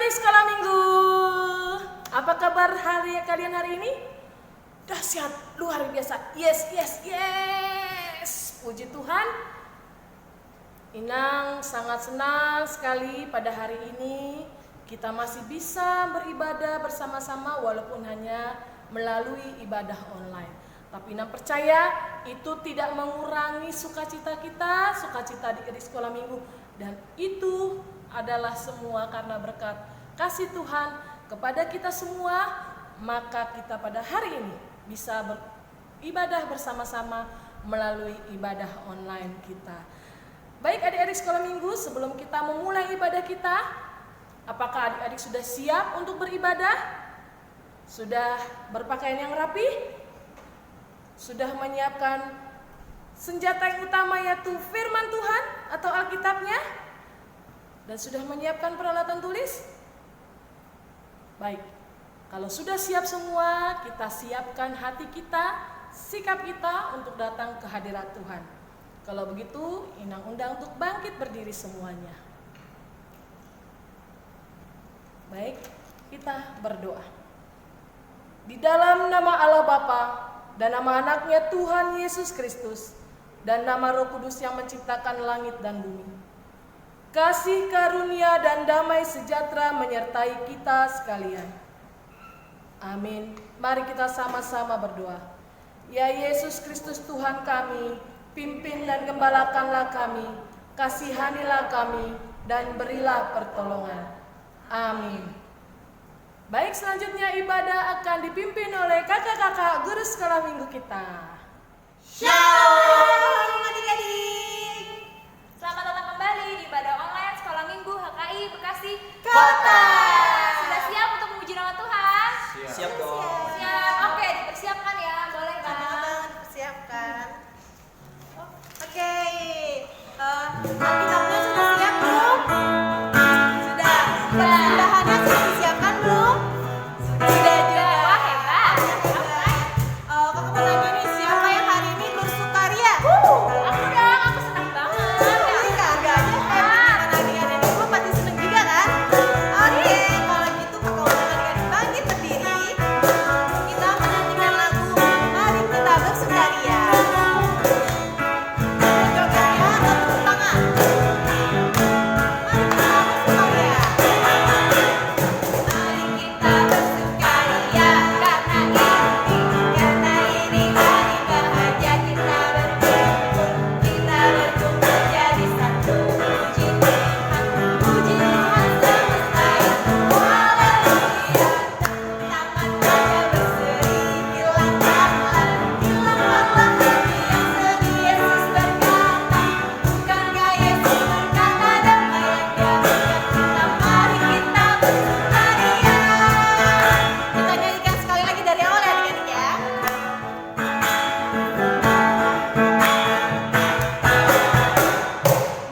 adik-adik sekolah minggu. Apa kabar kalian hari ini? Dahsyat, luar biasa. Yes. Puji Tuhan. Inang sangat senang sekali pada hari ini kita masih bisa beribadah bersama-sama walaupun hanya melalui ibadah online. Tapi Inang percaya itu tidak mengurangi sukacita kita, sukacita adik-adik sekolah minggu. Dan itu adalah semua karena berkat kasih Tuhan kepada kita semua. Maka kita pada hari ini bisa beribadah bersama-sama melalui ibadah online kita. Baik adik-adik sekolah minggu, sebelum kita memulai ibadah kita, apakah adik-adik sudah siap untuk beribadah? Sudah berpakaian yang rapi? Sudah menyiapkan senjata yang utama yaitu firman Tuhan atau Alkitabnya? Dan sudah menyiapkan peralatan tulis? Baik, kalau sudah siap semua, kita siapkan hati kita, sikap kita untuk datang ke hadirat Tuhan. Kalau begitu, Inang undang untuk bangkit berdiri semuanya. Baik, kita berdoa. Di dalam nama Allah Bapa dan nama anaknya Tuhan Yesus Kristus dan nama Roh Kudus yang menciptakan langit dan bumi, kasih karunia dan damai sejahtera menyertai kita sekalian. Amin. Mari kita sama-sama berdoa. Ya Yesus Kristus Tuhan kami, pimpin dan gembalakanlah kami, kasihanilah kami, dan berilah pertolongan. Amin. Baik, selanjutnya ibadah akan dipimpin oleh kakak-kakak guru sekolah minggu kita. Shalom adik-adik. Selamat datang kembali di ibadah online Sekolah Minggu HKI Bekasi Kota. Sudah siap untuk memuji nama Tuhan? Siap dong. Siap. Oke, dipersiapkan ya. Boleh Bang. Dipersiapkan. Oke. Alkitabnya sudah siap belum? Sudah. Persembahannya sudah disiapkan belum? Sudah juga. Wah, hebat. Kakak mau tanya nih, siapa yang hari ini bersukaria? Aku dong, aku senang banget. Iya, agak aja gimana adik-adik itu pasti seneng juga kan? Oke, kalau gitu kakak undang adik-adik bangkit berdiri. Kita menyanyikan lagu Mari Kita Bersukaria. Jogetnya tepuk tangan. Mari kita bersukaria. Mari kita bersukaria karena ini hari bahagia kita berkumpul jadi satu. Puji Tuhan semesta itu, haleluya. Tangan raja berseri, hilangkanlah hati yang sedih. Yesus berkata, bukankah Yesus berkata damai yang Dia berikan kita? Mari kita bersukaria. Kita nyanyikan sekali lagi dari awal ya adik-adik ya.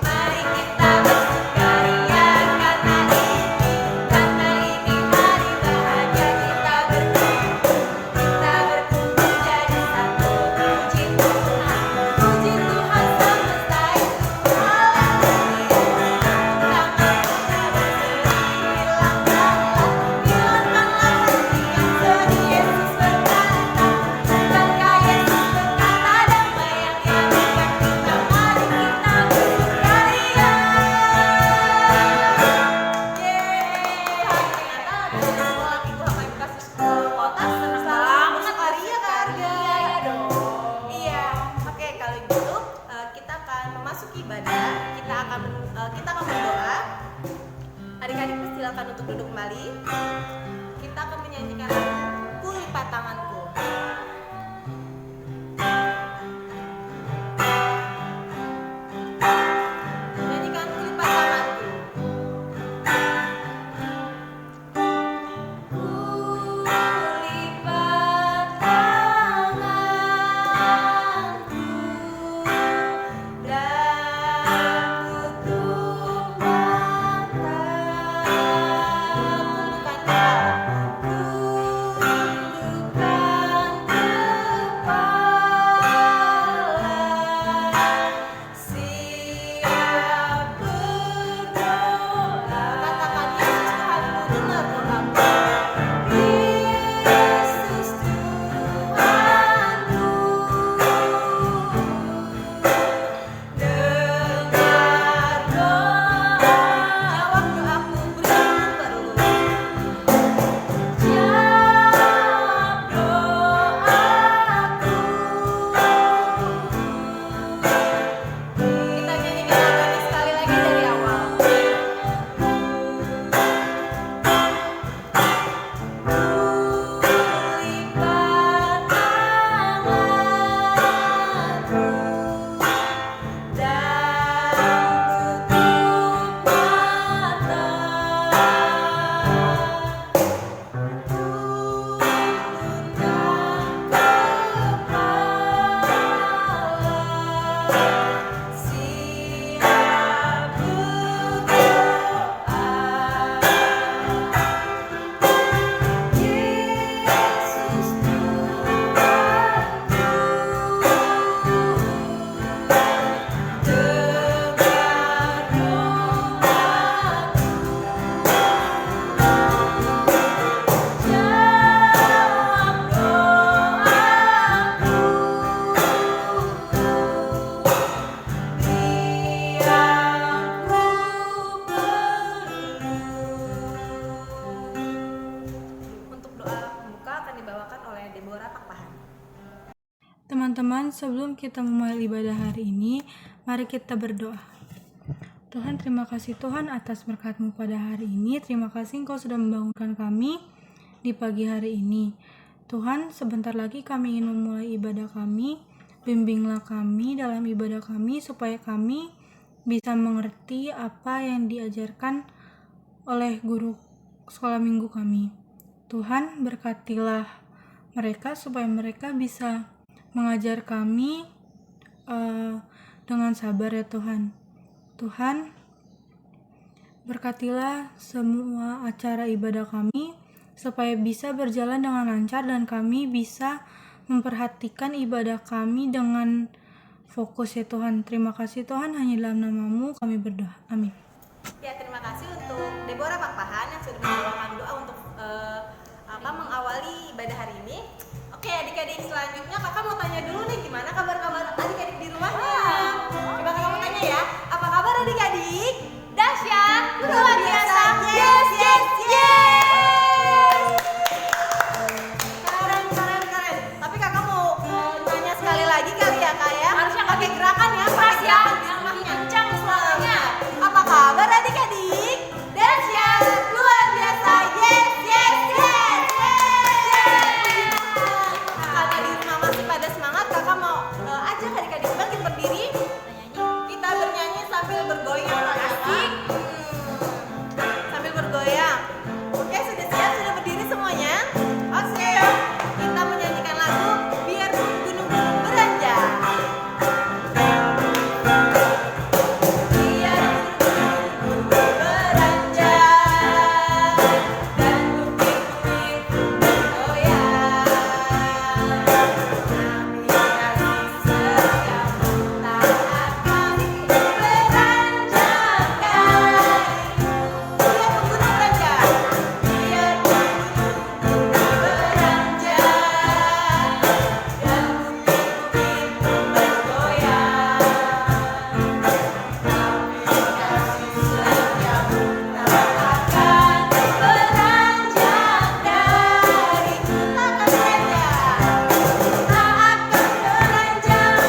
Mari kita bersukaria karena ini hari bahagia kita berkumpul jadi satu. Puji Tuhan semesta itu, haleluya. Tangan raja berseri, hilangkanlah hati yang sedih. Yesus berkata, bukankah Yesus berkata damai yang Dia berikan kita? Mari kita bersukaria. Ternyata di sekolah Minggu HKI Bekasi Kota senang banget bersukaria kan? Iya dong. Iya. Oke, kalau gitu kita akan memasuki ibadah. Kita akan berdoa. Adik-adik silakan untuk duduk kembali. Kita akan menyanyikan lagu Ku Lipat Tanganku. Nyanyikan Ku Lipat Tanganku. Ku lipat tanganku dan ku tumpahkan, Tundukkan kepala. tundukkan Tuhan, sebelum kita memulai ibadah hari ini, mari kita berdoa. Tuhan, terima kasih Tuhan atas berkat-Mu pada hari ini. Terima kasih Engkau sudah membangunkan kami di pagi hari ini. Tuhan, sebentar lagi kami ingin memulai ibadah kami. Bimbinglah kami dalam ibadah kami supaya kami bisa mengerti apa yang diajarkan oleh guru sekolah minggu kami. Tuhan, berkatilah mereka supaya mereka bisa mengajar kami dengan sabar ya Tuhan. Tuhan, berkatilah semua acara ibadah kami supaya bisa berjalan dengan lancar dan kami bisa memperhatikan ibadah kami dengan fokus ya Tuhan. Terima kasih Tuhan, hanya dalam nama-Mu kami berdoa. Amin. Ya, terima kasih untuk Deborah Pakpahan yang sudah membawakan doa untuk mengawali ibadah hari ini. Oke, adik-adik, selanjutnya kakak mau tanya dulu nih, gimana kabar-kabar adik-adik di rumahnya? Coba kakak mau tanya ya, apa kabar adik-adik? Dahsyat, Luar biasa. Yes, yes, yes. Keren. Tapi kakak mau nanya sekali lagi kali ya kak ya? Harusnya pakai gerakan ya, pakai keras ya, gerakan di rumahnya. kencang suaranya. Apa kabar adik-adik? Dahsyat, luar biasa. Yes, yes, yes, yes. Karena di rumah masih pada semangat, kakak mau ajak adik-adik bangkit berdiri. Kita bernyanyi sambil bergoyang. Asik. Sambil bergoyang. Oke, sudah siap? Sudah berdiri semuanya? Oke. Kita menyanyikan lagu Biar Gunung-Gunung Beranjak. Biar gunung-gunung beranjak dan bukit-bukit bergoyang. Kami kasih setiamu tak akan beranjak darimu. Biar gunung beranjak, biar gunung beranjak dan bukit-bukit bergoyang. Biar gunung beranjak dan bukit-bukit bergoyang. Tapi kasih setiamu tak akan beranjak darimu. Takkan beranjak, tak akan beranjak,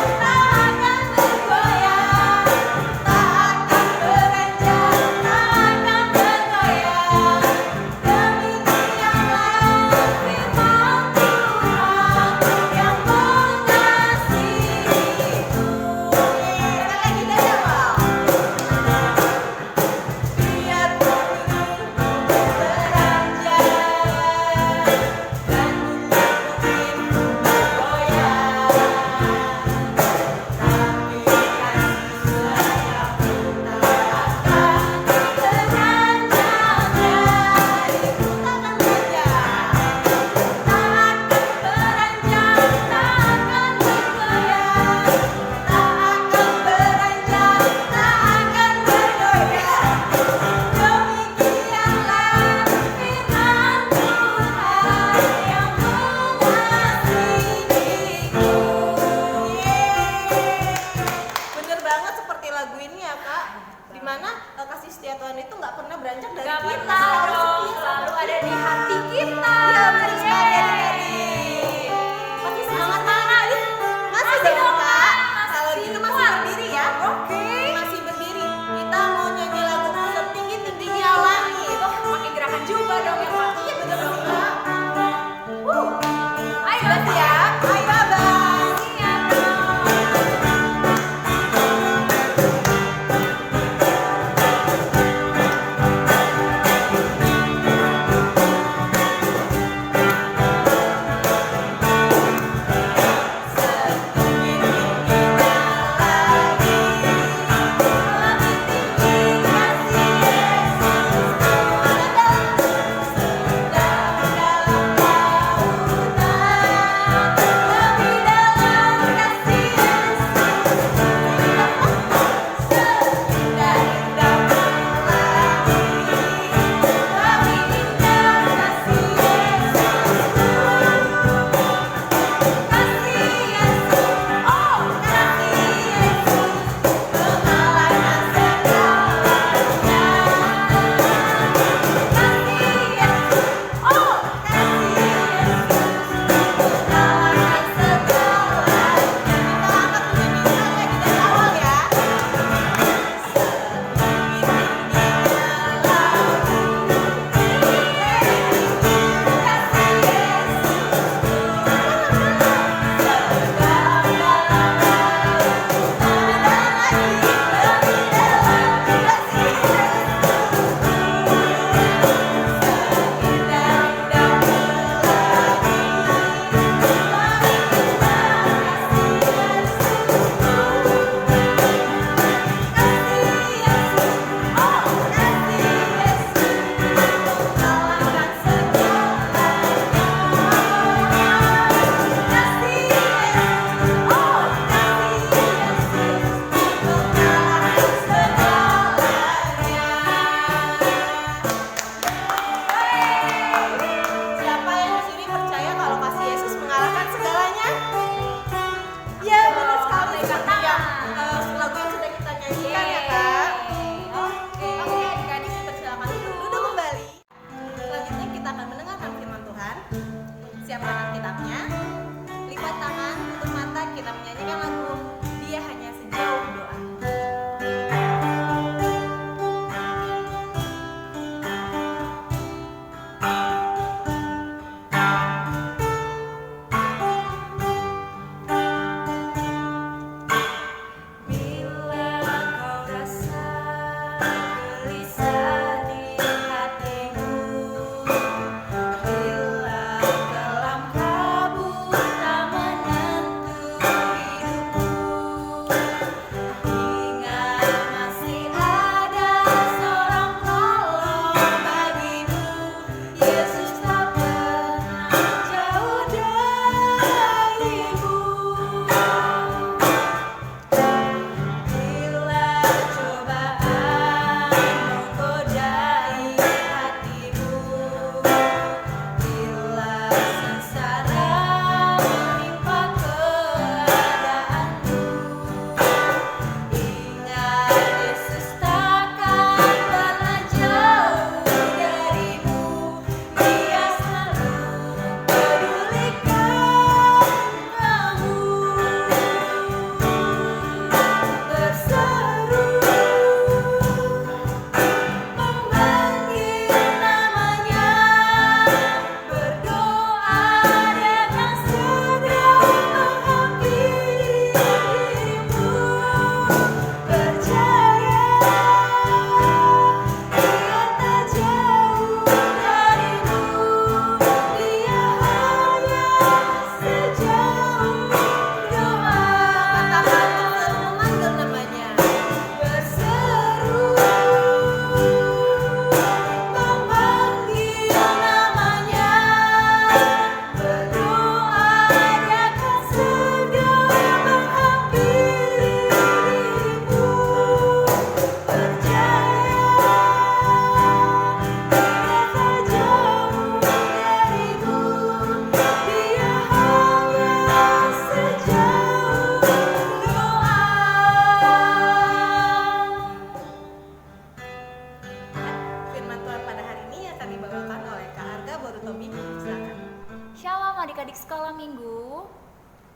tak akan bergoyang. Tak akan beranjak, tak akan bergoyang. Demikianlah firman Tuhan yang mengasihiku. Bener banget seperti lagu ini ya kak, dimana kasih setia Tuhan itu nggak pernah beranjak dari Gak kita, pernah dong, setia selalu sama ada di kita. hati kita. Iya benar sekali Yeay. adik-adik. Masih semangat semangat. adik-adik? Masih Masih dong dong, kak. Kak. Kalau Masih gitu masih kuat. berdiri ya. Oke. Masih berdiri. Kita mau nyanyi lagu setinggi-tingginya langit. Pakai gerakan juga dong ya Pak. Iya bener dong kak. Ayo Sudah siap? Ayo abang. siap dong. Biar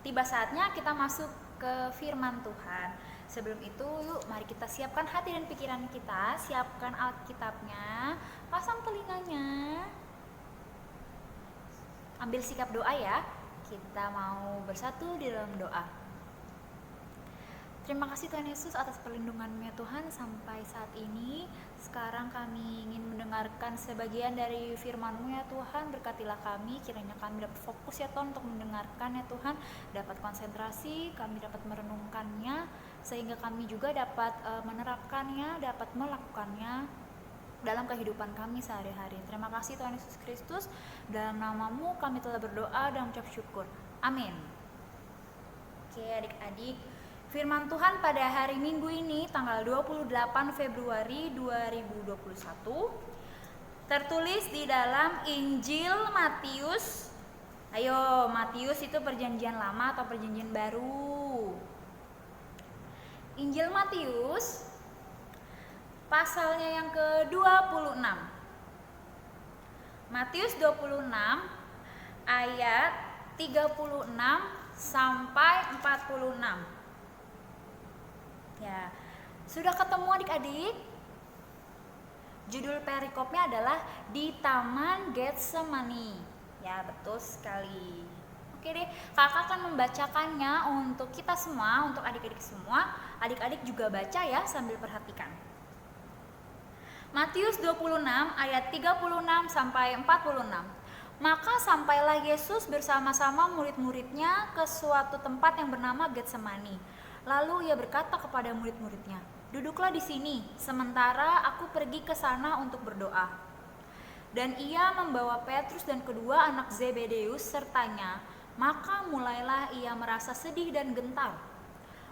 tiba saatnya kita masuk ke firman Tuhan. Sebelum itu, yuk mari kita siapkan hati dan pikiran kita, siapkan Alkitabnya, pasang telinganya, ambil sikap doa ya. Kita mau bersatu di dalam doa. Terima kasih Tuhan Yesus atas perlindungan-Mu ya Tuhan sampai saat ini. Sekarang kami ingin mendengarkan sebagian dari firman-Mu ya Tuhan. Berkatilah kami, kiranya kami dapat fokus ya Tuhan untuk mendengarkan ya Tuhan. Dapat konsentrasi, kami dapat merenungkannya, sehingga kami juga dapat menerapkannya, dapat melakukannya dalam kehidupan kami sehari-hari. Terima kasih Tuhan Yesus Kristus. Dalam nama-Mu kami telah berdoa dan mengucap syukur. Amin. Oke adik-adik, firman Tuhan pada hari Minggu ini tanggal 28 Februari 2021 tertulis di dalam Injil Matius. Ayo, Matius itu perjanjian lama atau perjanjian baru. Injil Matius pasalnya yang ke-26. Matius 26 ayat 36 sampai 46. Ya, sudah ketemu adik-adik? Judul perikopnya adalah di Taman Getsemani. Ya, betul sekali. Oke deh, kakak akan membacakannya untuk kita semua, untuk adik-adik semua. Adik-adik juga baca ya sambil perhatikan. Matius 26 ayat 36 sampai 46. Maka sampailah Yesus bersama-sama murid-muridnya ke suatu tempat yang bernama Getsemani. Lalu ia berkata kepada murid-muridnya, "Duduklah di sini, sementara aku pergi ke sana untuk berdoa." Dan ia membawa Petrus dan kedua anak Zebedeus sertanya, maka mulailah ia merasa sedih dan gentar.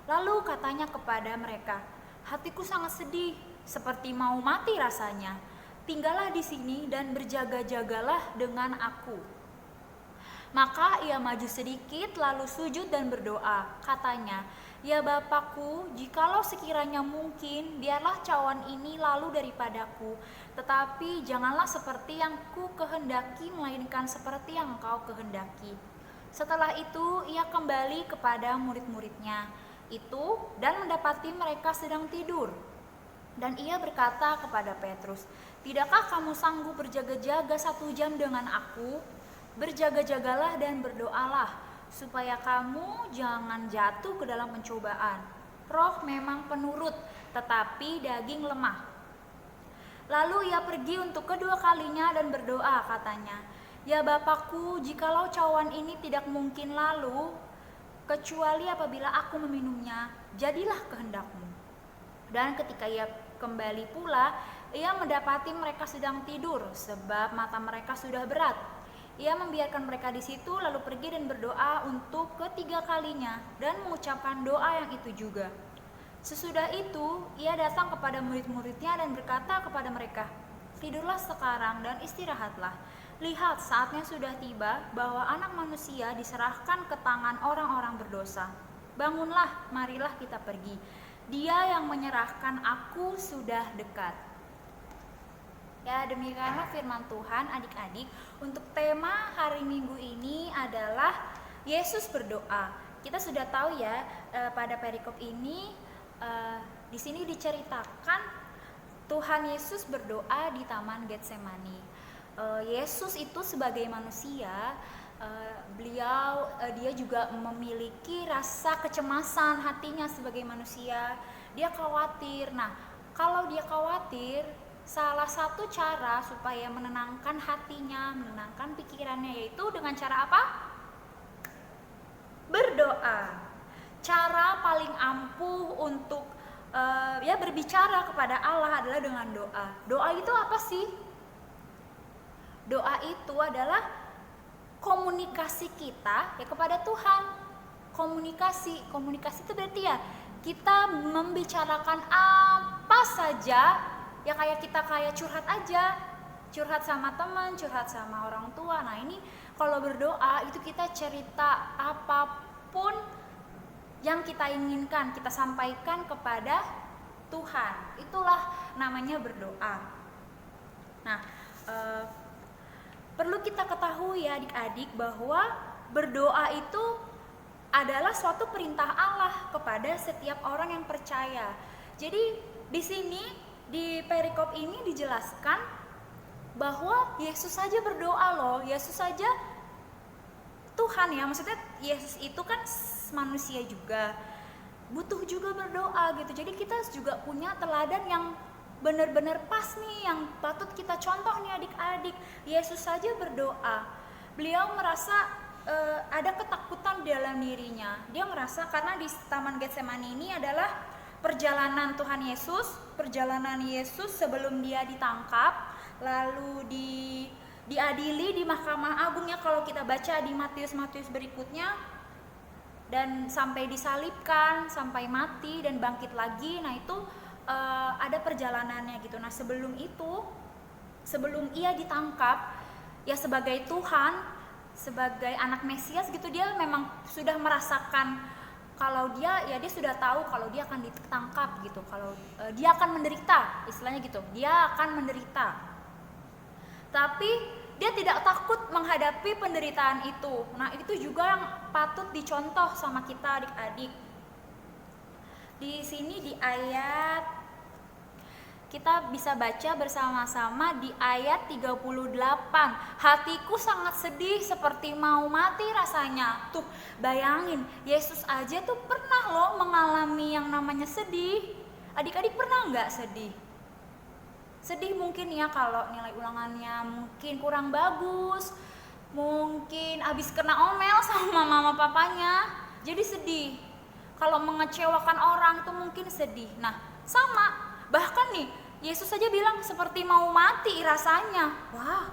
Lalu katanya kepada mereka, "Hatiku sangat sedih, seperti mau mati rasanya. Tinggallah di sini dan berjaga-jagalah dengan aku." Maka ia maju sedikit lalu sujud dan berdoa. Katanya, "Ya Bapakku, jikalau sekiranya mungkin, biarlah cawan ini lalu daripadaku. Tetapi janganlah seperti yang ku kehendaki, melainkan seperti yang Engkau kehendaki." Setelah itu ia kembali kepada murid-muridnya itu dan mendapati mereka sedang tidur. Dan ia berkata kepada Petrus, "Tidakkah kamu sanggup berjaga-jaga 1 jam dengan aku? Berjaga-jagalah dan berdoalah, supaya kamu jangan jatuh ke dalam pencobaan. Roh memang penurut, tetapi daging lemah." Lalu ia pergi untuk kedua kalinya dan berdoa, katanya, "Ya Bapakku, jikalau cawan ini tidak mungkin lalu, kecuali apabila aku meminumnya, jadilah kehendak-Mu." Dan ketika ia kembali pula, ia mendapati mereka sedang tidur, sebab mata mereka sudah berat. Ia membiarkan mereka di situ, lalu pergi dan berdoa untuk ketiga kalinya, dan mengucapkan doa yang itu juga. Sesudah itu, ia datang kepada murid-muridnya dan berkata kepada mereka, "Tidurlah sekarang dan istirahatlah. Lihat, saatnya sudah tiba bahwa Anak Manusia diserahkan ke tangan orang-orang berdosa. Bangunlah, marilah kita pergi. Dia yang menyerahkan aku sudah dekat." Ya, demikianlah firman Tuhan adik-adik. Untuk tema hari Minggu ini adalah Yesus berdoa. Kita sudah tahu ya, pada perikop ini di sini diceritakan Tuhan Yesus berdoa di Taman Getsemani. Yesus itu sebagai manusia, dia juga memiliki rasa kecemasan hatinya sebagai manusia. Dia khawatir. Nah, kalau dia khawatir, salah satu cara supaya menenangkan hatinya, menenangkan pikirannya, yaitu dengan cara apa? Berdoa. Cara paling ampuh untuk berbicara kepada Allah adalah dengan doa. Doa itu apa sih? Doa itu adalah komunikasi kita ya kepada Tuhan. Komunikasi itu berarti ya kita membicarakan apa saja, ya kayak kita curhat aja, curhat sama teman, curhat sama orang tua. Nah ini kalau berdoa itu kita cerita apapun yang kita inginkan, kita sampaikan kepada Tuhan. Itulah namanya berdoa. Nah, perlu kita ketahui ya adik-adik bahwa berdoa itu adalah suatu perintah Allah kepada setiap orang yang percaya. Jadi di sini di perikop ini dijelaskan bahwa Yesus saja berdoa loh. Yesus saja Tuhan ya, maksudnya Yesus itu kan manusia juga, butuh juga berdoa gitu. Jadi kita juga punya teladan yang benar-benar pas nih, yang patut kita contoh nih adik-adik. Yesus saja berdoa. Beliau merasa ada ketakutan di dalam dirinya. Dia merasa karena di Taman Getsemani ini adalah perjalanan Tuhan Yesus, perjalanan Yesus sebelum dia ditangkap, lalu diadili di Mahkamah Agung ya, kalau kita baca di Matius berikutnya, dan sampai disalibkan, sampai mati dan bangkit lagi. Nah itu ada perjalanannya gitu. Nah sebelum itu, sebelum ia ditangkap ya sebagai Tuhan, sebagai anak Mesias gitu, dia memang sudah merasakan kalau dia sudah tahu kalau dia akan ditangkap gitu, kalau dia akan menderita, istilahnya gitu, dia akan menderita. Tapi dia tidak takut menghadapi penderitaan itu. Nah itu juga yang patut dicontoh sama kita adik-adik. Di sini di ayat, kita bisa baca bersama-sama di ayat 38. Hatiku sangat sedih seperti mau mati rasanya. Tuh bayangin, Yesus aja tuh pernah loh mengalami yang namanya sedih. Adik-adik pernah nggak sedih? Sedih mungkin ya kalau nilai ulangannya mungkin kurang bagus, mungkin habis kena omel sama mama papanya, jadi sedih. Kalau mengecewakan orang tuh mungkin sedih. Nah sama, bahkan nih Yesus saja bilang seperti mau mati rasanya. Wah,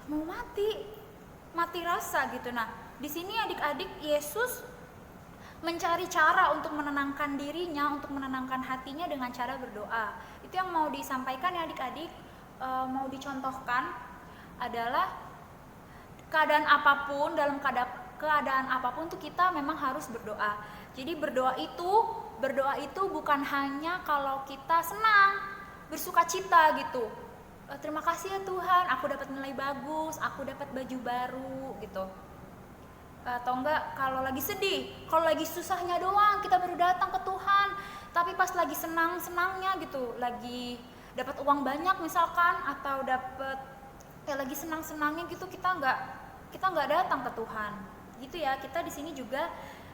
mau mati rasa gitu. Nah, di sini adik-adik Yesus mencari cara untuk menenangkan dirinya, untuk menenangkan hatinya dengan cara berdoa. Itu yang mau disampaikan ya adik-adik, mau dicontohkan adalah keadaan apapun, dalam keadaan apapun tuh kita memang harus berdoa. Jadi berdoa itu bukan hanya kalau kita senang, bersuka cita gitu. Terima kasih ya Tuhan, aku dapat nilai bagus, aku dapat baju baru gitu. Atau enggak kalau lagi sedih, kalau lagi susahnya doang kita baru datang ke Tuhan. Tapi pas lagi senang-senangnya gitu, lagi dapat uang banyak misalkan, atau dapat lagi senang-senangnya gitu, kita nggak datang ke Tuhan. Gitu ya, kita di sini juga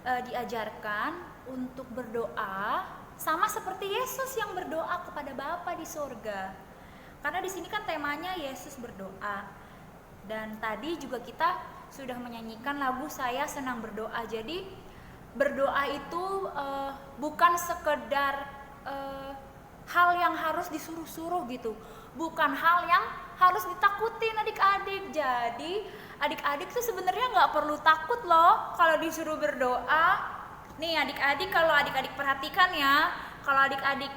diajarkan untuk berdoa sama seperti Yesus yang berdoa kepada Bapa di surga. Karena di sini kan temanya Yesus berdoa. Dan tadi juga kita sudah menyanyikan lagu Saya Senang Berdoa. Jadi berdoa itu bukan sekedar hal yang harus disuruh-suruh gitu. Bukan hal yang harus ditakutin adik-adik. Jadi adik-adik tuh sebenarnya nggak perlu takut loh kalau disuruh berdoa. Nih adik-adik, kalau adik-adik perhatikan ya, kalau adik-adik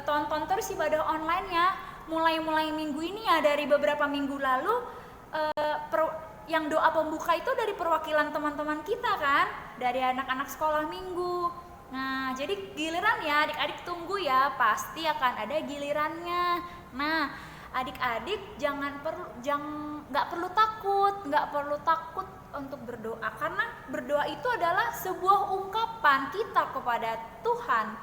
tonton terus ibadah online-nya, mulai minggu ini ya, dari beberapa minggu lalu yang doa pembuka itu dari perwakilan teman-teman kita kan, dari anak-anak sekolah minggu. Nah jadi giliran ya adik-adik tunggu ya, pasti akan ada gilirannya. Nah adik-adik nggak perlu takut untuk berdoa, karena berdoa itu adalah sebuah ungkapan kita kepada Tuhan,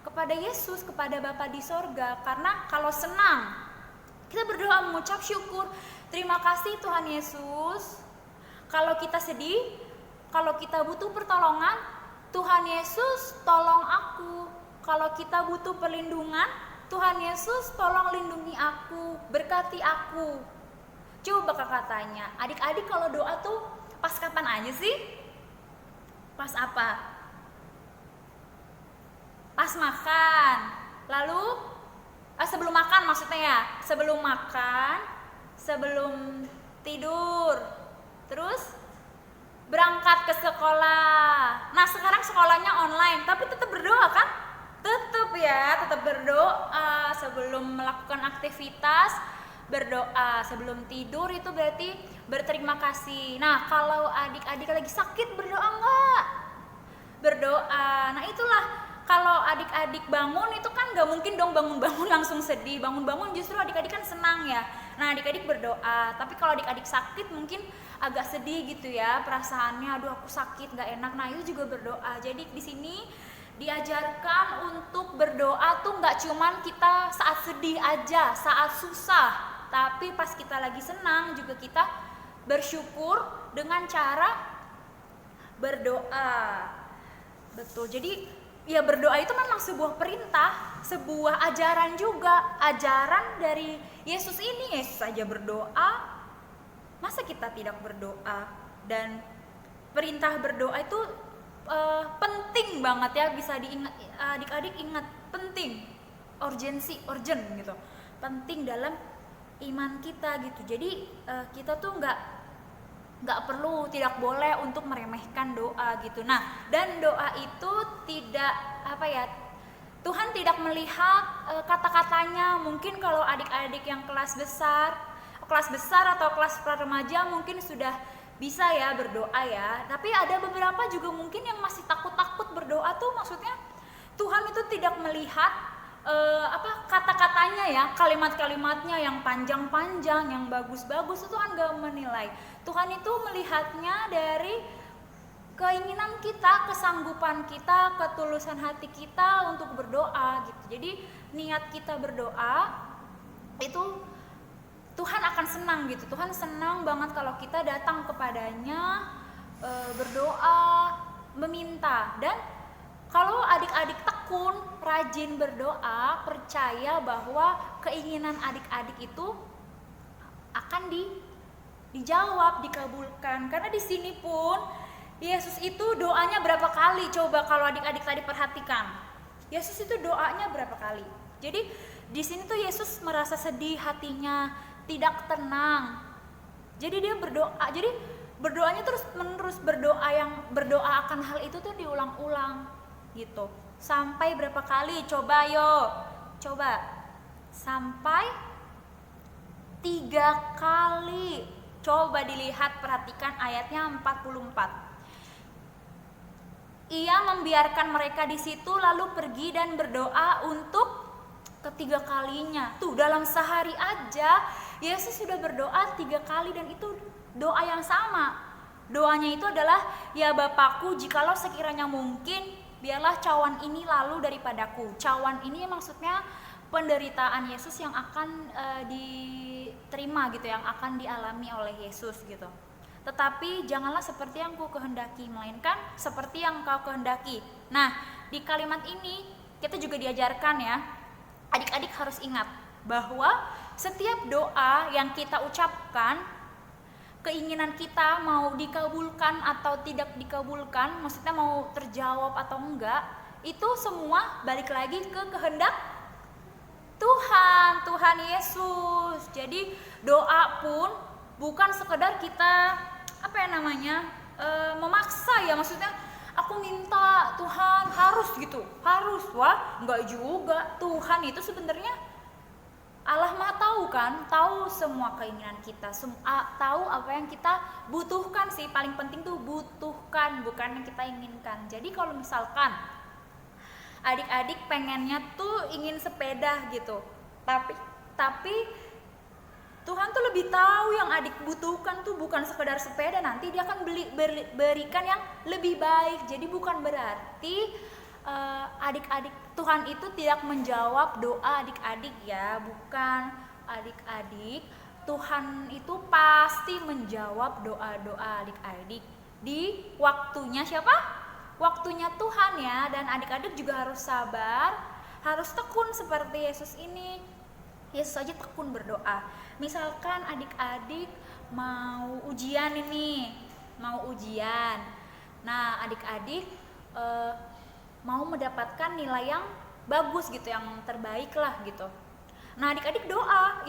kepada Yesus, kepada Bapa di sorga. Karena kalau senang kita berdoa mengucap syukur, terima kasih Tuhan Yesus. Kalau kita sedih, kalau kita butuh pertolongan, Tuhan Yesus tolong aku. Kalau kita butuh perlindungan, Tuhan Yesus tolong lindungi aku, berkati aku. Coba kakak tanya, adik-adik kalau doa tuh pas kapan aja sih? Pas apa? Pas makan. Lalu sebelum makan maksudnya ya? Sebelum makan, sebelum tidur. Terus berangkat ke sekolah. Nah sekarang sekolahnya online, tapi tetap berdoa kan? Tetap berdoa sebelum melakukan aktivitas, berdoa sebelum tidur, itu berarti berterima kasih. Nah kalau adik-adik lagi sakit, berdoa enggak? Berdoa. Nah itulah, kalau adik-adik bangun itu kan gak mungkin dong bangun-bangun langsung sedih. Bangun-bangun justru adik-adik kan senang ya. Nah adik-adik berdoa. Tapi kalau adik-adik sakit, mungkin agak sedih gitu ya perasaannya, aduh aku sakit nggak enak, nah itu juga berdoa. Jadi di sini diajarkan untuk berdoa tuh nggak cuman kita saat sedih aja, saat susah, tapi pas kita lagi senang juga kita bersyukur dengan cara berdoa. Betul. Jadi ya berdoa itu memang sebuah perintah, sebuah ajaran juga, ajaran dari Yesus ini. Yesus saja berdoa, masa kita tidak berdoa? Dan perintah berdoa itu penting banget ya, bisa diingat, adik-adik ingat, penting, urgent gitu, penting dalam iman kita gitu. Jadi kita tuh nggak perlu, tidak boleh untuk meremehkan doa gitu. Nah, dan doa itu tidak Tuhan tidak melihat kata-katanya. Mungkin kalau adik-adik yang kelas besar atau kelas remaja mungkin sudah bisa ya berdoa ya, tapi ada beberapa juga mungkin yang masih takut-takut berdoa tuh, maksudnya Tuhan itu tidak melihat kata-katanya ya, kalimat-kalimatnya yang panjang-panjang, yang bagus-bagus, itu Tuhan gak menilai. Tuhan itu melihatnya dari keinginan kita, kesanggupan kita, ketulusan hati kita untuk berdoa gitu. Jadi niat kita berdoa itu Tuhan akan senang gitu. Tuhan senang banget kalau kita datang kepadanya, berdoa, meminta. Dan kalau adik-adik tekun, rajin berdoa, percaya bahwa keinginan adik-adik itu akan dijawab, dikabulkan. Karena di sini pun Yesus itu doanya berapa kali? Coba kalau adik-adik tadi perhatikan. Yesus itu doanya berapa kali? Jadi di sini tuh Yesus merasa sedih hatinya, tidak tenang. Jadi dia berdoa. Jadi berdoanya terus menerus, berdoa akan hal itu tuh diulang-ulang gitu. Sampai berapa kali? Coba sampai 3 kali. Coba dilihat, perhatikan ayatnya 44. Ia membiarkan mereka di situ lalu pergi dan berdoa untuk ketiga kalinya. Tuh dalam sehari aja Yesus sudah berdoa 3 kali, dan itu doa yang sama. Doanya itu adalah, ya Bapakku, jikalau sekiranya mungkin, biarlah cawan ini lalu daripadaku. Cawan ini maksudnya penderitaan Yesus yang akan diterima gitu, yang akan dialami oleh Yesus gitu. Tetapi janganlah seperti yang ku kehendaki, melainkan seperti yang kau kehendaki. Nah, di kalimat ini kita juga diajarkan ya, adik-adik harus ingat bahwa setiap doa yang kita ucapkan, keinginan kita mau dikabulkan atau tidak dikabulkan, maksudnya mau terjawab atau enggak, itu semua balik lagi ke kehendak Tuhan Yesus. Jadi doa pun bukan sekedar kita memaksa ya, maksudnya aku minta Tuhan harus gitu, harus, wah enggak juga. Tuhan itu sebenarnya Allah Maha tahu kan, tahu semua keinginan kita, tahu apa yang kita butuhkan sih, paling penting tuh butuhkan, bukan yang kita inginkan. Jadi kalau misalkan adik-adik pengennya tuh ingin sepeda gitu, tapi Tuhan tuh lebih tahu yang adik butuhkan tuh bukan sekedar sepeda, nanti dia akan berikan yang lebih baik. Jadi bukan berarti adik-adik, Tuhan itu tidak menjawab doa adik-adik ya, bukan. Adik-adik, Tuhan itu pasti menjawab doa-doa adik-adik di waktunya siapa? Waktunya Tuhan ya. Dan adik-adik juga harus sabar, harus tekun seperti Yesus ini. Yesus aja tekun berdoa. Misalkan adik-adik mau ujian ini, nah adik-adik mau mendapatkan nilai yang bagus gitu, yang terbaik lah gitu. Nah adik-adik doa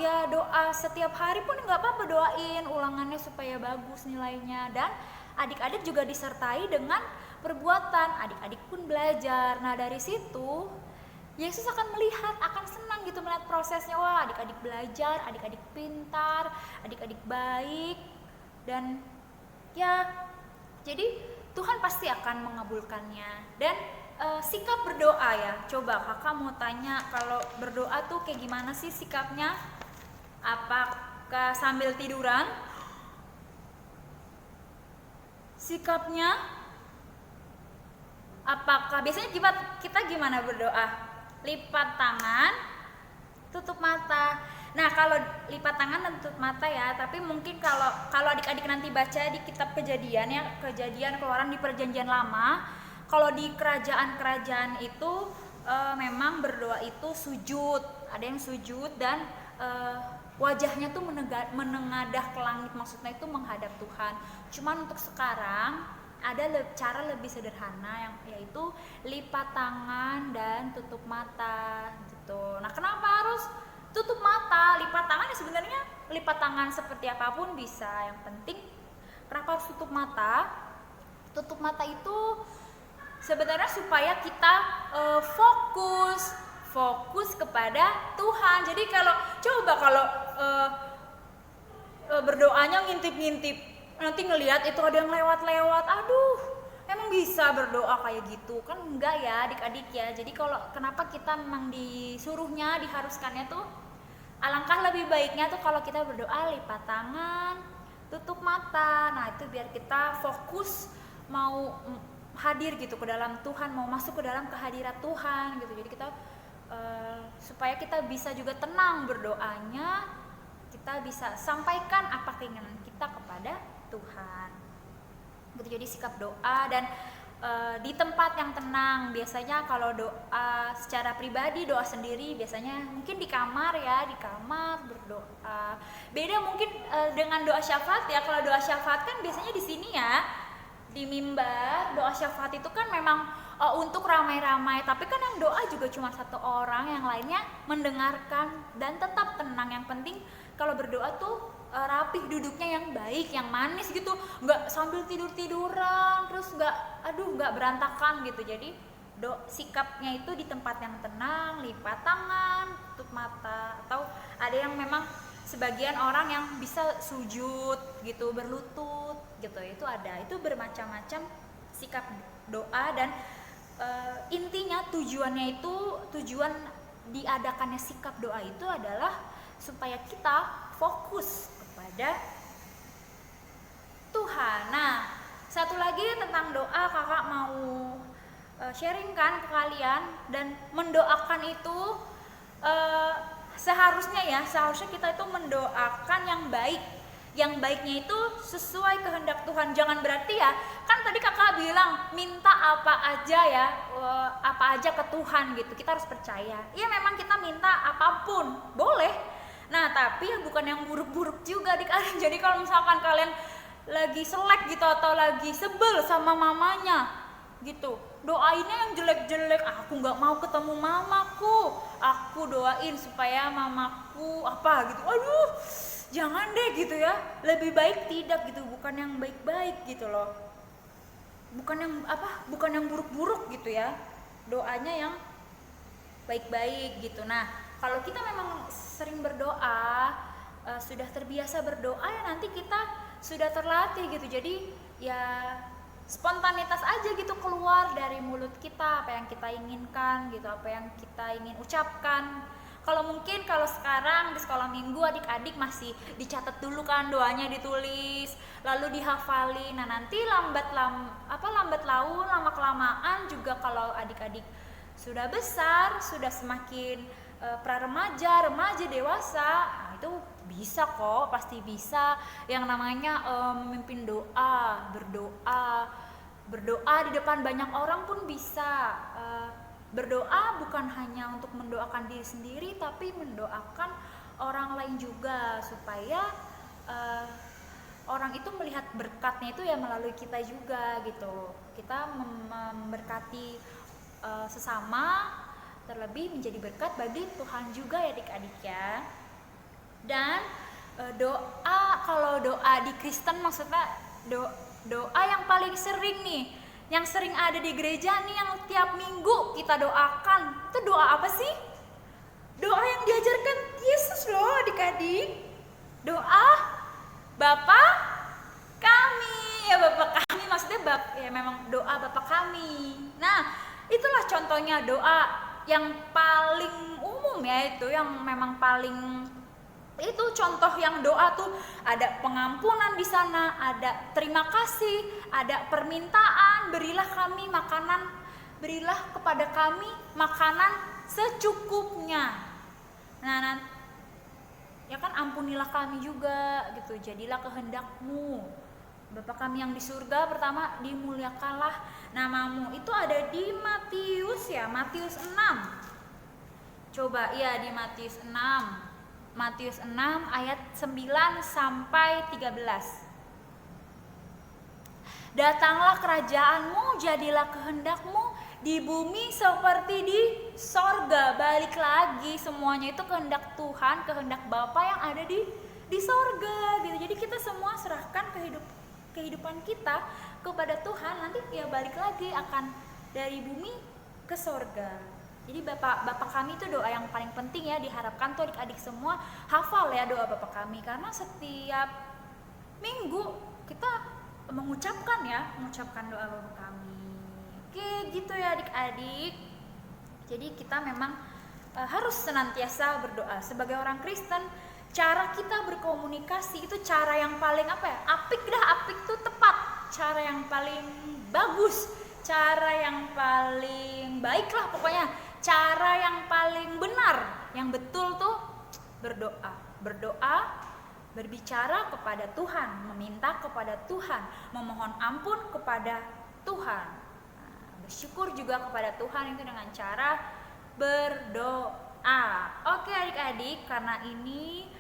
setiap hari pun nggak apa-apa, doain ulangannya supaya bagus nilainya. Dan adik-adik juga disertai dengan perbuatan, adik-adik pun belajar. Nah dari situ Yesus akan melihat, akan senang gitu melihat prosesnya. Wah adik-adik belajar, adik-adik pintar, adik-adik baik. Dan ya jadi Tuhan pasti akan mengabulkannya. Dan sikap berdoa ya, coba kakak mau tanya, kalau berdoa tuh kayak gimana sih sikapnya? Apakah sambil tiduran? sikapnya? Apakah biasanya kita gimana berdoa? Lipat tangan, tutup mata. Nah, kalau lipat tangan dan tutup mata ya, tapi mungkin kalau adik-adik nanti baca di kitab Kejadian ya, Kejadian Keluaran di Perjanjian Lama, kalau di kerajaan-kerajaan itu memang berdoa itu sujud, ada yang sujud dan wajahnya tuh menengadah ke langit, maksudnya itu menghadap Tuhan. Cuman untuk sekarang ada cara lebih sederhana yaitu lipat tangan dan tutup mata gitu. Nah, kenapa harus tutup mata? Lipat tangan ya sebenarnya lipat tangan seperti apapun bisa. Yang penting kenapa harus tutup mata? Tutup mata itu sebenarnya supaya kita fokus kepada Tuhan. Jadi kalau berdoanya ngintip-ngintip, nanti ngelihat itu ada yang lewat-lewat, aduh, emang bisa berdoa kayak gitu? Kan enggak ya adik-adik ya. Jadi kalau kenapa kita memang diharuskannya tuh, alangkah lebih baiknya tuh kalau kita berdoa lipat tangan, tutup mata. Nah, itu biar kita fokus mau hadir gitu ke dalam Tuhan, mau masuk ke dalam kehadirat Tuhan gitu. Jadi kita supaya kita bisa juga tenang berdoanya, kita bisa sampaikan apa keinginan kita kepada Tuhan gitu. Jadi sikap doa dan di tempat yang tenang. Biasanya kalau doa secara pribadi, doa sendiri biasanya mungkin di kamar ya, di kamar berdoa. Beda mungkin dengan doa syafaat ya. Kalau doa syafaat kan biasanya di sini ya, di mimbar. Doa syafaat itu kan memang untuk ramai-ramai, tapi kan yang doa juga cuma satu orang, yang lainnya mendengarkan dan tetap tenang. Yang penting kalau berdoa tuh rapih duduknya, yang baik, yang manis gitu, nggak sambil tiduran, terus nggak berantakan gitu. Jadi sikapnya itu di tempat yang tenang, lipat tangan, tutup mata, atau ada yang memang sebagian orang yang bisa sujud gitu, berlutut gitu, itu ada. Itu bermacam-macam sikap doa dan intinya tujuannya itu, tujuan diadakannya sikap doa itu adalah supaya kita fokus kepada Tuhan. Nah, satu lagi tentang doa, kakak mau sharingkan ke kalian. Dan mendoakan itu seharusnya kita itu mendoakan yang baik. Yang baiknya itu sesuai kehendak Tuhan. Jangan berarti ya, kan tadi kakak bilang minta apa aja ya, apa aja ke Tuhan gitu. Kita harus percaya. Iya, memang kita minta apapun, boleh. Nah, tapi ya bukan yang buruk-buruk juga adik-adik. Jadi kalau misalkan kalian lagi selek gitu atau lagi sebel sama mamanya gitu, doainnya yang jelek-jelek. Aku nggak mau ketemu mamaku, aku doain supaya mamaku apa gitu. Aduh, jangan deh gitu ya. Lebih baik tidak gitu, bukan yang baik-baik gitu loh. Bukan yang buruk-buruk gitu ya. Doanya yang baik-baik gitu. Nah, kalau kita memang sering berdoa, sudah terbiasa berdoa ya, nanti kita sudah terlatih gitu. Jadi ya spontanitas aja gitu keluar dari mulut kita apa yang kita inginkan gitu, apa yang kita ingin ucapkan. Kalau sekarang di sekolah minggu adik-adik masih dicatat dulu kan doanya, ditulis lalu dihafali. Nah, nanti lambat laun lama kelamaan juga kalau adik-adik sudah besar, sudah semakin pra-remaja, remaja, dewasa, nah itu bisa kok, pasti bisa yang namanya memimpin doa, berdoa di depan banyak orang pun bisa. Berdoa bukan hanya untuk mendoakan diri sendiri, tapi mendoakan orang lain juga, supaya orang itu melihat berkatnya itu ya melalui kita juga gitu. Kita memberkati sesama, terlebih menjadi berkat bagi Tuhan juga ya adik-adik ya. Dan kalau doa di Kristen maksudnya doa yang paling sering nih, yang sering ada di gereja nih, yang tiap minggu kita doakan, itu doa apa sih? Doa yang diajarkan Yesus loh adik-adik. Doa Bapa kami, ya Bapa kami maksudnya memang doa Bapa kami. Nah, itulah contohnya doa yang paling umum ya, itu yang memang paling Itu contoh yang doa tuh, ada pengampunan di sana, ada terima kasih, ada permintaan, berilah kepada kami makanan secukupnya. Nah, ya kan, ampunilah kami juga gitu, jadilah kehendakmu Bapa kami yang di surga, pertama dimuliakanlah namamu. Itu ada di Matius 6. Coba ya, di Matius 6 ayat 9 sampai 13. Datanglah kerajaanmu, jadilah kehendakmu di bumi seperti di sorga. Balik lagi, semuanya itu kehendak Tuhan, kehendak Bapa yang ada di sorga gitu. Jadi kita semua serahkan kehidupan kita kepada Tuhan, nanti ya balik lagi akan dari bumi ke sorga. Jadi Bapak kami itu doa yang paling penting ya, diharapkan tuh adik-adik semua hafal ya doa Bapak kami, karena setiap minggu kita mengucapkan doa Bapak kami. Oke, gitu ya adik-adik. Jadi kita memang harus senantiasa berdoa. Sebagai orang Kristen, cara kita berkomunikasi itu cara yang paling apik tuh tepat, cara yang paling bagus, cara yang paling baik lah pokoknya, cara yang paling benar, yang betul tuh berdoa, berbicara kepada Tuhan, meminta kepada Tuhan, memohon ampun kepada Tuhan, bersyukur juga kepada Tuhan, itu dengan cara berdoa. Oke adik-adik, karena ini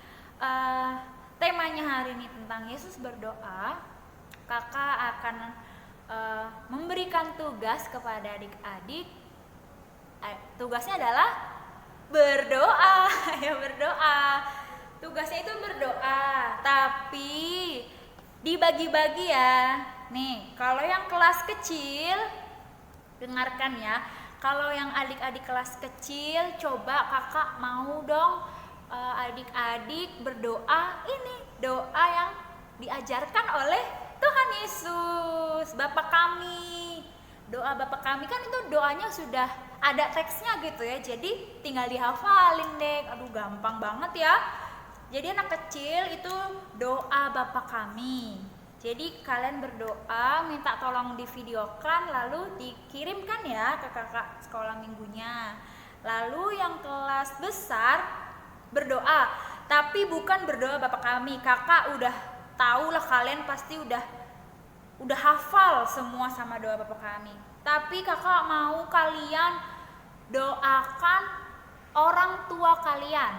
temanya hari ini tentang Yesus berdoa, kakak akan memberikan tugas kepada adik-adik. Tugasnya adalah berdoa ya, berdoa. Tugasnya itu berdoa, tapi dibagi-bagi ya. Nih, kalau yang kelas kecil, dengarkan ya. Kalau yang adik-adik kelas kecil, coba kakak mau dong adik-adik berdoa, ini doa yang diajarkan oleh Tuhan Yesus, Bapa kami. Doa Bapa kami kan itu doanya sudah ada teksnya gitu ya, jadi tinggal dihafalin deh. Aduh, gampang banget ya. Jadi anak kecil itu doa Bapa kami. Jadi kalian berdoa, minta tolong divideokan lalu dikirimkan ya ke kakak sekolah minggunya. Lalu yang kelas besar berdoa, tapi bukan berdoa Bapa kami. Kakak udah tahu lah, kalian pasti udah hafal semua sama doa Bapa kami. Tapi kakak mau kalian doakan orang tua kalian,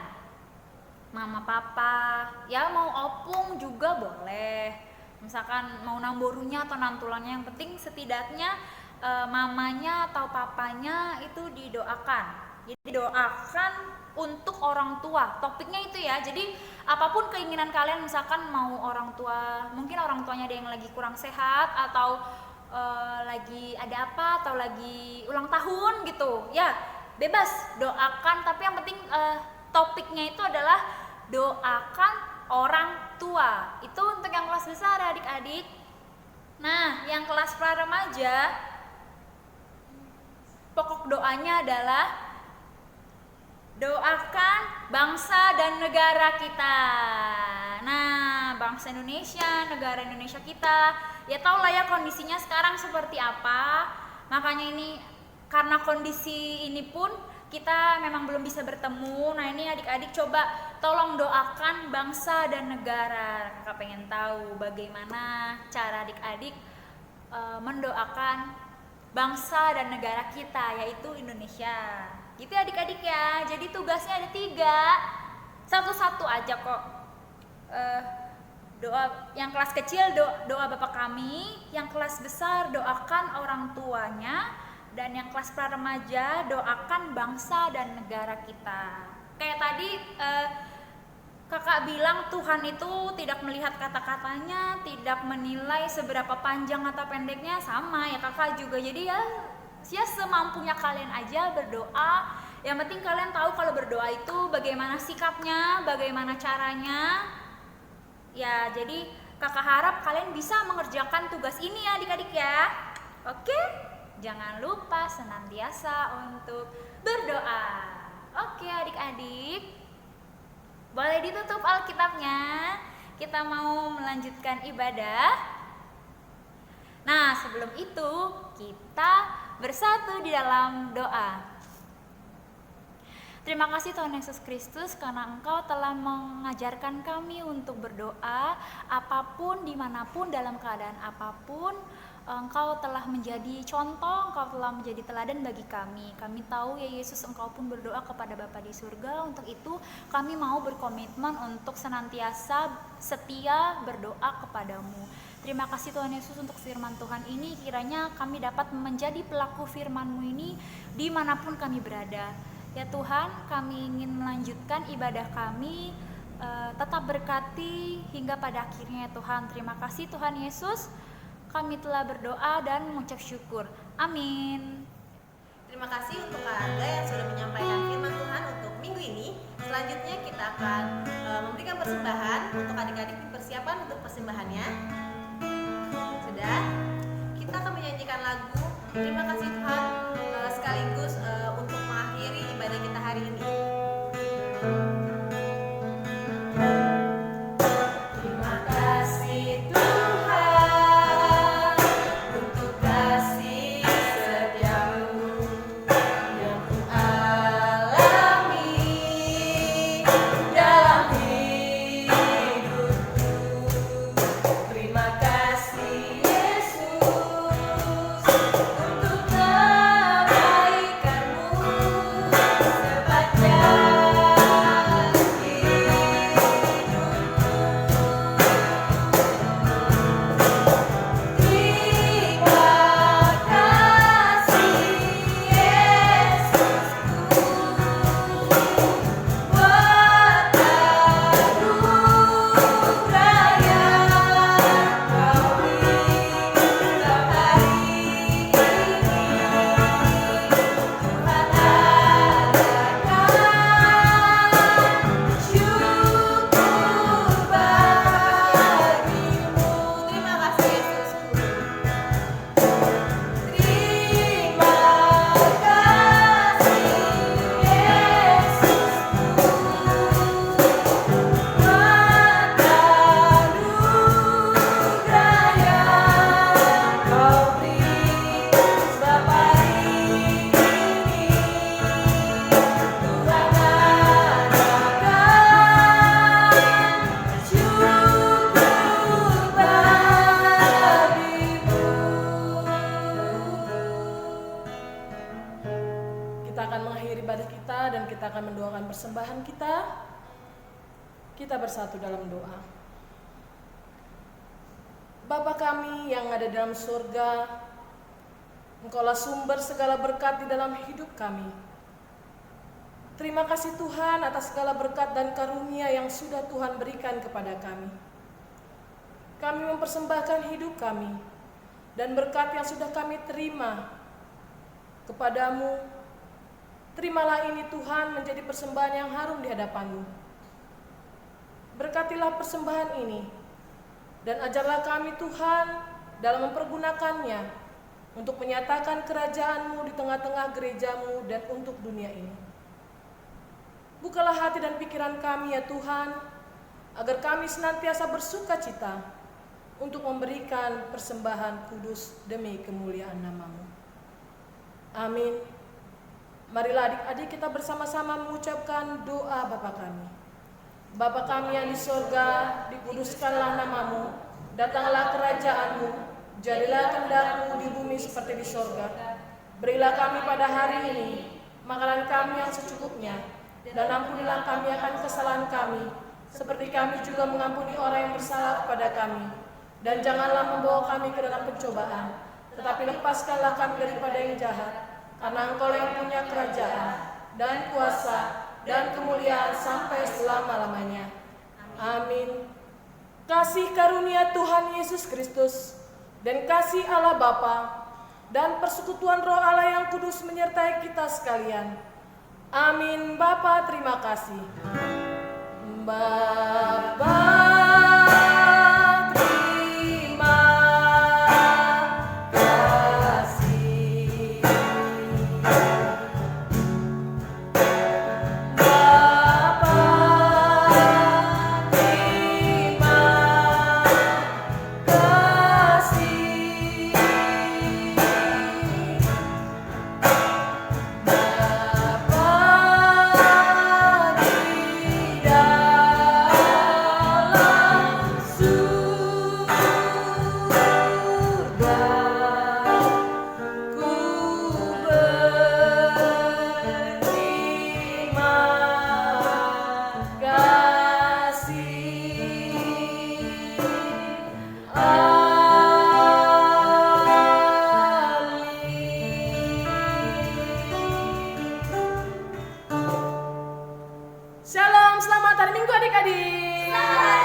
mama papa, ya mau opung juga boleh. Misalkan mau namborunya atau nantulannya, yang penting setidaknya mamanya atau papanya itu didoakan. Jadi doakan untuk orang tua, topiknya itu ya. Jadi apapun keinginan kalian, misalkan mau orang tua, mungkin orang tuanya ada yang lagi kurang sehat, atau lagi ada apa, atau lagi ulang tahun gitu ya, bebas doakan. Tapi yang penting topiknya itu adalah doakan orang tua. Itu untuk yang kelas besar adik-adik. Nah, yang kelas pra remaja, pokok doanya adalah doakan bangsa dan negara kita. Nah, bangsa Indonesia, negara Indonesia kita, ya tau lah ya kondisinya sekarang seperti apa. Makanya ini, karena kondisi ini pun kita memang belum bisa bertemu. Nah ini adik-adik coba tolong doakan bangsa dan negara. Kakak pengen tahu bagaimana cara adik-adik mendoakan bangsa dan negara kita, yaitu Indonesia. Gitu adik-adik ya. Jadi tugasnya ada 3, satu-satu aja kok. Doa yang kelas kecil doa Bapa kami, yang kelas besar doakan orang tuanya, dan yang kelas pra remaja doakan bangsa dan negara kita. Kayak tadi kakak bilang Tuhan itu tidak melihat kata-katanya, tidak menilai seberapa panjang atau pendeknya, sama ya kakak juga. Jadi ya semampunya kalian aja berdoa. Yang penting kalian tahu kalau berdoa itu bagaimana sikapnya, bagaimana caranya. Ya, jadi kakak harap kalian bisa mengerjakan tugas ini ya adik-adik ya. Oke? Jangan lupa senantiasa untuk berdoa. Oke adik-adik. Boleh ditutup Alkitabnya. Kita mau melanjutkan ibadah. Nah, sebelum itu kita bersatu di dalam doa. Terima kasih Tuhan Yesus Kristus karena Engkau telah mengajarkan kami untuk berdoa apapun, dimanapun, dalam keadaan apapun. Engkau telah menjadi contoh, Engkau telah menjadi teladan bagi kami. Kami tahu ya Yesus, Engkau pun berdoa kepada Bapa di surga. Untuk itu kami mau berkomitmen untuk senantiasa setia berdoa kepadamu. Terima kasih Tuhan Yesus untuk firman Tuhan ini. Kiranya kami dapat menjadi pelaku firman-Mu ini dimanapun kami berada. Ya Tuhan, kami ingin melanjutkan ibadah kami, tetap berkati hingga pada akhirnya ya Tuhan. Terima kasih Tuhan Yesus, kami telah berdoa dan mengucap syukur. Amin. Terima kasih untuk Kak Aga yang sudah menyampaikan firman Tuhan untuk minggu ini. Selanjutnya kita akan memberikan persembahan untuk adik-adik dipersiapkan untuk persembahannya. Sudah, kita akan menyanyikan lagu Terima Kasih Tuhan sekaligus untuk mengakhiri ibadah kita hari ini. Terima kasih Tuhan untuk kasih setiamu yang ku alami dalam hidupku. Terima kasih Yesus untuk kebaikanmu sepanjang hidupku. Terima kasih Yesusku buat anugerah yang Kau beri setiap hari ini. Tuhan adakan syukur bagimu. Terima kasih Yesusku. Terima kasih Yesusku buat anugerah yang Kau beri sebab hari ini Tuhan adakan syukur bagimu. Kita akan mengakhiri ibadah kita dan kita akan mendoakan persembahan kita. Kita bersatu dalam doa. Bapa kami yang ada dalam surga, Engkaulah sumber segala berkat di dalam hidup kami. Terima kasih Tuhan atas segala berkat dan karunia yang sudah Tuhan berikan kepada kami. Kami mempersembahkan hidup kami dan berkat yang sudah kami terima kepadamu. Terimalah ini Tuhan menjadi persembahan yang harum di hadapan-Mu. Berkatilah persembahan ini dan ajarlah kami Tuhan dalam mempergunakannya untuk menyatakan kerajaan-Mu di tengah-tengah gereja-Mu dan untuk dunia ini. Bukalah hati dan pikiran kami ya Tuhan, agar kami senantiasa bersuka cita untuk memberikan persembahan kudus demi kemuliaan nama-Mu. Amin. Marilah adik-adik kita bersama-sama mengucapkan doa Bapa kami. Bapa kami yang di sorga, dikuduskanlah nama-Mu, datanglah kerajaan-Mu, jadilah kehendak-Mu di bumi seperti di sorga. Berilah kami pada hari ini makanan kami yang secukupnya, dan ampunilah kami akan kesalahan kami, seperti kami juga mengampuni orang yang bersalah kepada kami. Dan janganlah membawa kami ke dalam pencobaan, tetapi lepaskanlah kami daripada yang jahat. Karena Engkau yang punya kerajaan dan kuasa dan kemuliaan sampai selama-lamanya. Amin. Kasih karunia Tuhan Yesus Kristus dan kasih Allah Bapa dan persekutuan Roh Allah yang kudus menyertai kita sekalian. Amin. Bapa, terima kasih. Bapa, terima kasih. Bapa, Selamat hari Minggu adik-adik.